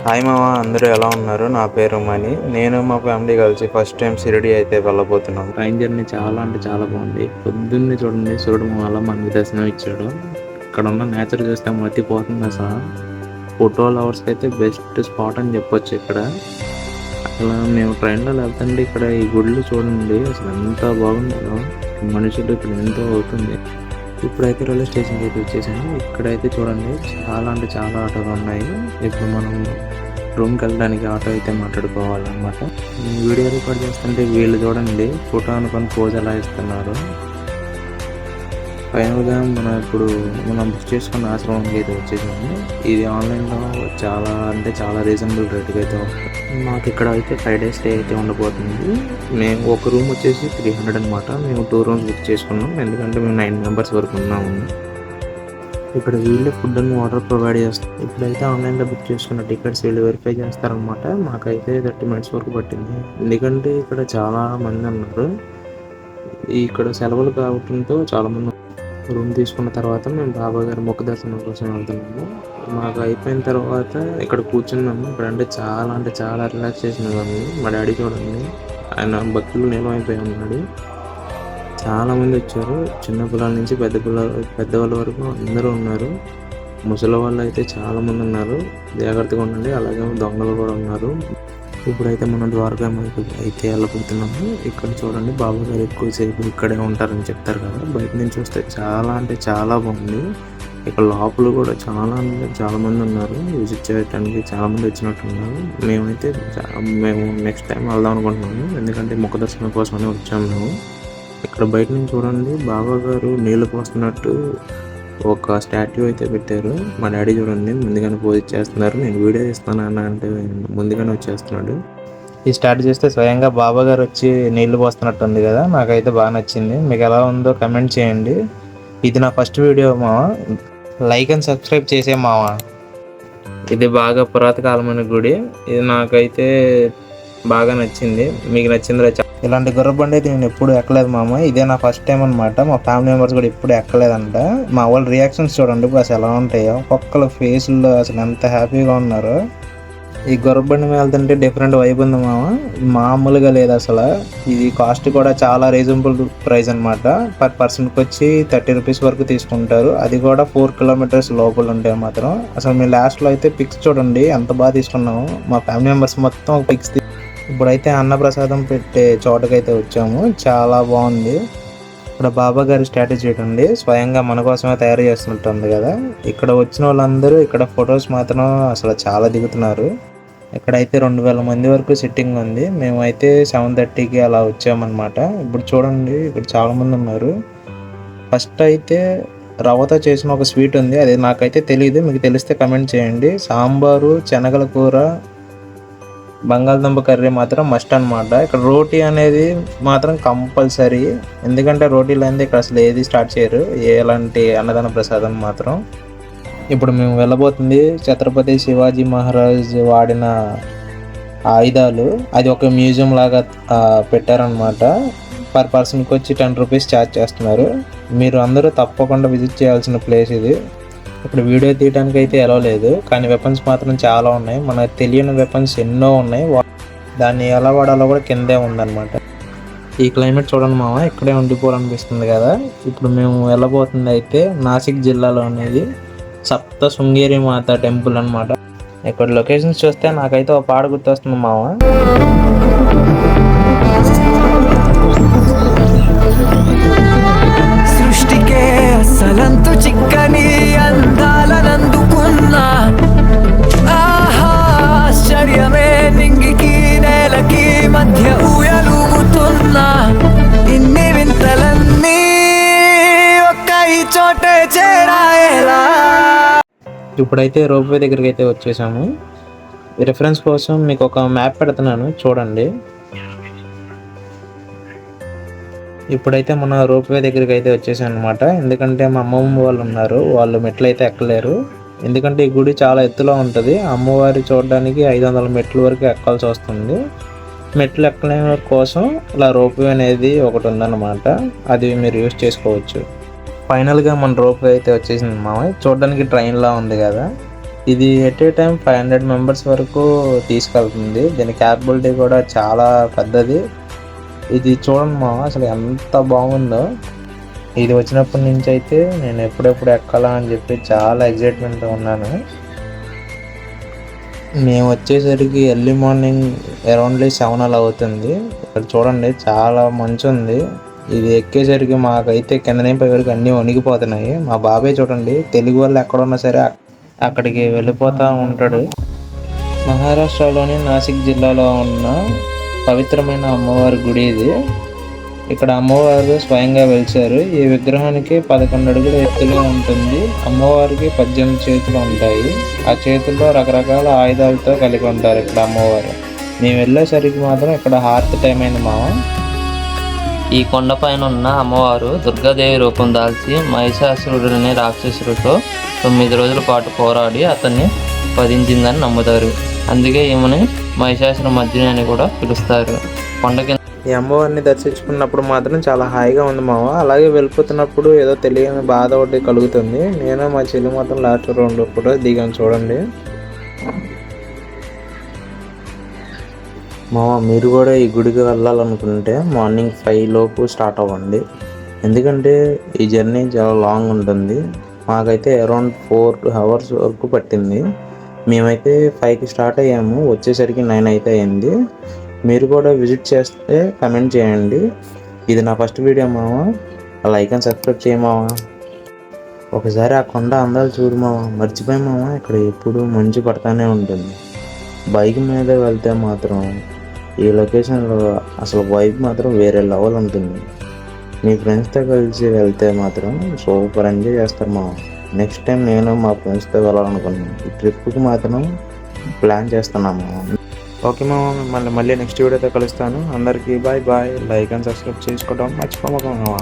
Hi మామ, అందరూ ఎలా ఉన్నారు? నా పేరు మణి. నేను మా ఫ్యామిలీ కలిసి ఫస్ట్ టైం షిరిడి అయితే వెళ్ళబోతున్నాం. ట్రైన్ జర్నీ చాలా అంటే చాలా బాగుంది. పొద్దున్నే చూడండి సూర్యుడు అలా మనకి దర్శనం ఇచ్చాడు. ఇక్కడ ఉన్న నేచర్ చూస్తే మర్చిపోతుంది అసలు. ఫోటో లవర్స్కి అయితే బెస్ట్ స్పాట్ అని చెప్పొచ్చు. ఇక్కడ అసలు మేము ట్రైన్లో వెళ్తుంటే ఇక్కడ ఈ గుళ్ళు చూడండి అసలు ఎంత బాగుందో. మనుషులు ఇక్కడ ఎంతో అవుతుంది. ఇప్పుడైతే రైల్వే స్టేషన్కి అయితే వచ్చేసాను. ఇక్కడైతే చూడండి చాలా అంటే చాలా ఆటోలు ఉన్నాయి. ఇప్పుడు మనం రూమ్కి వెళ్ళడానికి ఆటో అయితే మాట్లాడుకోవాలన్నమాట. నేను వీడియో రికార్డ్ చేస్తుంటే వీళ్ళు చూడండి ఫోటో అనుకొని పోజ్ ఎలా ఇస్తున్నారు. ఫైనల్గా మనం బుక్ చేసుకున్న ఆశ్రమంకి అయితే వచ్చేసాము. ఇది ఆన్లైన్లో చాలా అంటే చాలా రీజనబుల్ రేట్కి అయితే వస్తుంది. మాకు ఇక్కడ అయితే 5 days స్టే అయితే ఉండబోతుంది. మేము ఒక రూమ్ వచ్చేసి 300 అనమాట. మేము 2 rooms బుక్ చేసుకున్నాం, ఎందుకంటే మేము 9 members వరకు ఉన్నాము. ఇక్కడ వీళ్ళే ఫుడ్ అండ్ వాటర్ ప్రొవైడ్ చేస్తారు. ఇప్పుడైతే ఆన్లైన్లో బుక్ చేసుకున్న టికెట్స్ వీళ్ళు వెరిఫై చేస్తారనమాట. మాకైతే 30 minutes వరకు పట్టింది, ఎందుకంటే ఇక్కడ చాలా మంది ఉన్నారు. ఇక్కడ సెలవులు కావడంతో చాలా మంది రూమ్ తీసుకున్న తర్వాత మేము బాబా గారి ముఖ దర్శనం కోసం వెళ్తున్నాము. మాకు అయిపోయిన తర్వాత ఇక్కడ కూర్చున్నాము. ఇక్కడ అంటే చాలా రిలాక్సేషన్ ఉంది. మా డాడీ చూడండి, ఆయన భక్తులు నిలవైపోయి ఉన్నాడు. చాలామంది వచ్చారు, చిన్న పిల్లల నుంచి పెద్దవాళ్ళ వరకు అందరూ ఉన్నారు. ముసలి వాళ్ళు అయితే చాలామంది ఉన్నారు. జాగ్రత్తగా ఉండండి. అలాగే దొంగలు కూడా ఉన్నారు. ఇప్పుడైతే మనం ద్వారకా అయితే వెళ్ళబోతున్నాము. ఇక్కడ చూడండి బాబా గారు ఎక్కువసేపు ఇక్కడే ఉంటారని చెప్తారు కదా. బయట నుంచి చూస్తే చాలా అంటే చాలా బాగుంది. ఇక్కడ లోపల కూడా చాలా మంది ఉన్నారు. విజిట్ చేయడానికి చాలా మంది వచ్చినట్టు ఉన్నారు. మేము నెక్స్ట్ టైం వెళ్దాం అనుకుంటున్నాము, ఎందుకంటే ముఖ దర్శనం కోసమని వచ్చాము మేము. ఇక్కడ బయట నుంచి చూడండి బాబా గారు నీళ్లు పోస్తున్నట్టు ఒక స్టాట్యూ అయితే పెట్టారు. మా డాడీ చూడండి ముందుగానే పోజ్ చేస్తున్నారు. నేను వీడియో తీస్తాను అన్న అంటే ముందుగానే వచ్చేస్తున్నాడు. ఈ స్టార్ట్ చేస్తే స్వయంగా బాబా గారు వచ్చి నీళ్లు పోస్తున్నట్టు ఉంది కదా. నాకైతే బాగా నచ్చింది. మీకు ఎలా ఉందో కమెంట్ చేయండి. ఇది నా ఫస్ట్ వీడియో మావా. లైక్ అండ్ సబ్స్క్రైబ్ చేసే మావా. ఇది బాగా పురాతకాలమైన గుడి. ఇది నాకైతే బాగా నచ్చింది. మీకు నచ్చిందిరా? ఇలాంటి గుర్రబండి అయితే నేను ఎప్పుడు ఎక్కలేదు మామ. ఇదే నా ఫస్ట్ టైం అనమాట. మా ఫ్యామిలీ మెంబర్స్ కూడా ఎప్పుడు ఎక్కలేదంట. మా వాళ్ళ రియాక్షన్స్ చూడండి అసలు ఎలా ఉంటాయో. ఒక్కొక్కరు ఫేస్లో అసలు ఎంత హ్యాపీగా ఉన్నారు. ఈ గుర్రబండి మీద వెళ్తుంటే డిఫరెంట్ వైబ్ ఉంది మామ, మామూలుగా లేదు అసలు. ఇది కాస్ట్ కూడా చాలా రీజనబుల్ ప్రైస్ అనమాట. పర్ పర్సన్కి వచ్చి 30 rupees వరకు తీసుకుంటారు. అది కూడా 4 kilometers లోపల ఉంటాయి మాత్రం. అసలు మీ లాస్ట్లో అయితే పిక్స్ చూడండి ఎంత బాగా తీసుకున్నాము. మా ఫ్యామిలీ మెంబర్స్ మొత్తం పిక్స్. ఇప్పుడైతే అన్నప్రసాదం పెట్టే చోటకైతే వచ్చాము. చాలా బాగుంది. ఇక్కడ బాబా గారి స్టాట్యూ చూడండి, స్వయంగా మన కోసమే తయారు చేస్తున్నట్టుంది కదా. ఇక్కడ వచ్చిన వాళ్ళందరూ ఇక్కడ ఫొటోస్ మాత్రం అసలు చాలా దిగుతున్నారు. ఇక్కడైతే 2000 మంది వరకు సిట్టింగ్ ఉంది. మేమైతే 7:30కి అలా వచ్చామన్నమాట. ఇప్పుడు చూడండి ఇక్కడ చాలా మంది ఉన్నారు. ఫస్ట్ అయితే రవ్వతో చేసిన ఒక స్వీట్ ఉంది, అది నాకైతే తెలియదు. మీకు తెలిస్తే కమెంట్ చేయండి. సాంబారు, శనగల కూర, బంగాళదుంప కర్రీ మాత్రం మస్ట్ అనమాట. ఇక్కడ రోటీ అనేది మాత్రం కంపల్సరీ, ఎందుకంటే రోటీ లేనిదే ఇక్కడ అసలు ఏది స్టార్ట్ చేయరు, ఎలాంటి అన్నదాన ప్రసాదం మాత్రం. ఇప్పుడు మేము వెళ్ళబోతుంది ఛత్రపతి శివాజీ మహారాజ్ వాడిన ఆయుధాలు. అది ఒక మ్యూజియం లాగా పెట్టారనమాట. పర్ పర్సన్కి వచ్చి 10 rupees ఛార్జ్ చేస్తున్నారు. మీరు అందరూ తప్పకుండా విజిట్ చేయాల్సిన ప్లేస్ ఇది. ఇక్కడ వీడియో తీయడానికి అయితే ఎలా లేదు, కానీ వెపన్స్ మాత్రం చాలా ఉన్నాయి. మనకు తెలియని వెపన్స్ ఎన్నో ఉన్నాయి. దాన్ని ఎలా వాడాలో కూడా కిందే ఉందన్నమాట. ఈ క్లైమేట్ చూడండి మామ, ఇక్కడే ఉండిపోవాలనిపిస్తుంది కదా. ఇప్పుడు మేము వెళ్ళబోతుంది అయితే నాసిక్ జిల్లాలో అనేది సప్త శృంగేరి మాత టెంపుల్ అనమాట. ఇక్కడ లొకేషన్స్ చూస్తే నాకైతే ఒక పాట గుర్తొస్తుంది మామ. సృష్టికే అసలంతు చిక్కని అందాలనందుకున్నా ఆశ్చర్యమే నింగికి నేలకి మధ్య ఊయలుగుతున్నా. ఇన్ని వింతలన్నీ ఒక్క ఈ చోటే చేరాయేలా. ఇప్పుడైతే రోప్వే దగ్గరికి అయితే వచ్చేసాము. రిఫరెన్స్ కోసం మీకు ఒక మ్యాప్ పెడుతున్నాను చూడండి. ఇప్పుడైతే మన రోప్వే దగ్గరికి అయితే వచ్చేసాం అనమాట. ఎందుకంటే మా అమ్మమ్మ వాళ్ళు ఉన్నారు, వాళ్ళు మెట్లు అయితే ఎక్కలేరు. ఎందుకంటే ఈ గుడి చాలా ఎత్తులో ఉంటుంది. అమ్మవారి చూడడానికి 500 మెట్ల వరకు ఎక్కాల్సి వస్తుంది. మెట్లు ఎక్కలేని కోసం ఇలా రోప్వే అనేది ఒకటి ఉందన్నమాట. అది మీరు యూజ్ చేసుకోవచ్చు. ఫైనల్గా మన రోప్వే అయితే వచ్చేసింది మామ. చూడడానికి ట్రైన్లా ఉంది కదా. ఇది ఎట్ ఏ టైం 500 మెంబర్స్ వరకు తీసుకెళ్తుంది. దీని క్యాపబిలిటీ కూడా చాలా పెద్దది. ఇది చూడండి మా అసలు ఎంత బాగుందో. ఇది వచ్చినప్పటి నుంచి అయితే నేను ఎప్పుడెప్పుడు ఎక్కాలా అని చెప్పి చాలా ఎగ్జైట్మెంట్తో ఉన్నాను. మేము వచ్చేసరికి ఎర్లీ మార్నింగ్ అరౌండ్లీ 7 అలా అవుతుంది. ఇక్కడ చూడండి చాలా మంచు ఉంది. ఇది ఎక్కేసరికి మాకైతే కింద నుంచి పై వరకు అన్నీ వణికిపోతున్నాయి. మా బాబాయ్ చూడండి తెలుగు వాళ్ళు ఎక్కడున్నా సరే అక్కడికి వెళ్ళిపోతూ ఉంటాడు. మహారాష్ట్రలోని నాసిక్ జిల్లాలో ఉన్న పవిత్రమైన అమ్మవారి గుడి ఇది. ఇక్కడ అమ్మవారు స్వయంగా వెలిచారు. ఈ విగ్రహానికి 11 అడుగుల ఎత్తులో ఉంటుంది. అమ్మవారికి 18 చేతులు ఉంటాయి. ఆ చేతుల్లో రకరకాల ఆయుధాలతో కలిగి ఉంటారు ఇక్కడ అమ్మవారు. మేము వెళ్ళేసరికి మాత్రం ఇక్కడ హార్త్ టైం అయింది మామ. ఈ కొండపైన ఉన్న అమ్మవారు దుర్గాదేవి రూపం దాల్చి మహిషాసురుడిని రాక్షసుడితో 9 రోజుల పాటు పోరాడి అతన్ని వధించిందని నమ్ముతారు. అందుకే ఈమెని మహిషాసుర మర్దిని అని కూడా పిలుస్తారు. కొండకి ఈ అమ్మవారిని దర్శించుకున్నప్పుడు మాత్రం చాలా హాయిగా ఉంది మామ. అలాగే వెళ్ళిపోతున్నప్పుడు ఏదో తెలియని బాధ ఒకటి కలుగుతుంది. నేను మా చెల్లి మాత్రం లాస్ట్ 2 ఫోటో దిగాను చూడండి. మామ మీరు కూడా ఈ గుడికి వెళ్ళాలనుకుంటే మార్నింగ్ 5 లోపు స్టార్ట్ అవ్వండి. ఎందుకంటే ఈ జర్నీ చాలా లాంగ్ ఉంటుంది. మాకైతే అరౌండ్ 4 hours వరకు పట్టింది. మేమైతే 5కి స్టార్ట్ అయ్యాము. వచ్చేసరికి 9 అయితే అయింది. మీరు కూడా విజిట్ చేస్తే కమెంట్ చేయండి. ఇది నా ఫస్ట్ వీడియో మామ. లైక్ అండ్ సబ్స్క్రైబ్ చేయమావా. ఒకసారి ఆ కొండ అందాలు చూడు మామ. మర్చిపోయి మామ ఇక్కడ ఎప్పుడు మంచు పడతానే ఉంటుంది. బైక్ మీద వెళ్తే మాత్రం ఈ లొకేషన్లో అసలు వైబ్ మాత్రం వేరే లెవెల్ ఉంటుంది. మీ ఫ్రెండ్స్తో కలిసి వెళ్తే మాత్రం సూపర్ ఎంజాయ్ చేస్తారు మామ. నెక్స్ట్ టైం నేను మా ఫ్రెండ్స్తో వెళ్ళాలనుకున్నాను. ఈ ట్రిప్కి మాత్రం ప్లాన్ చేస్తున్నాము. ఓకే మామ, మిమ్మల్ని మళ్ళీ నెక్స్ట్ వీడియోతో కలుస్తాను. అందరికీ bye bye. Like and subscribe చేసుకోవడం మర్చిపోమాక మామ.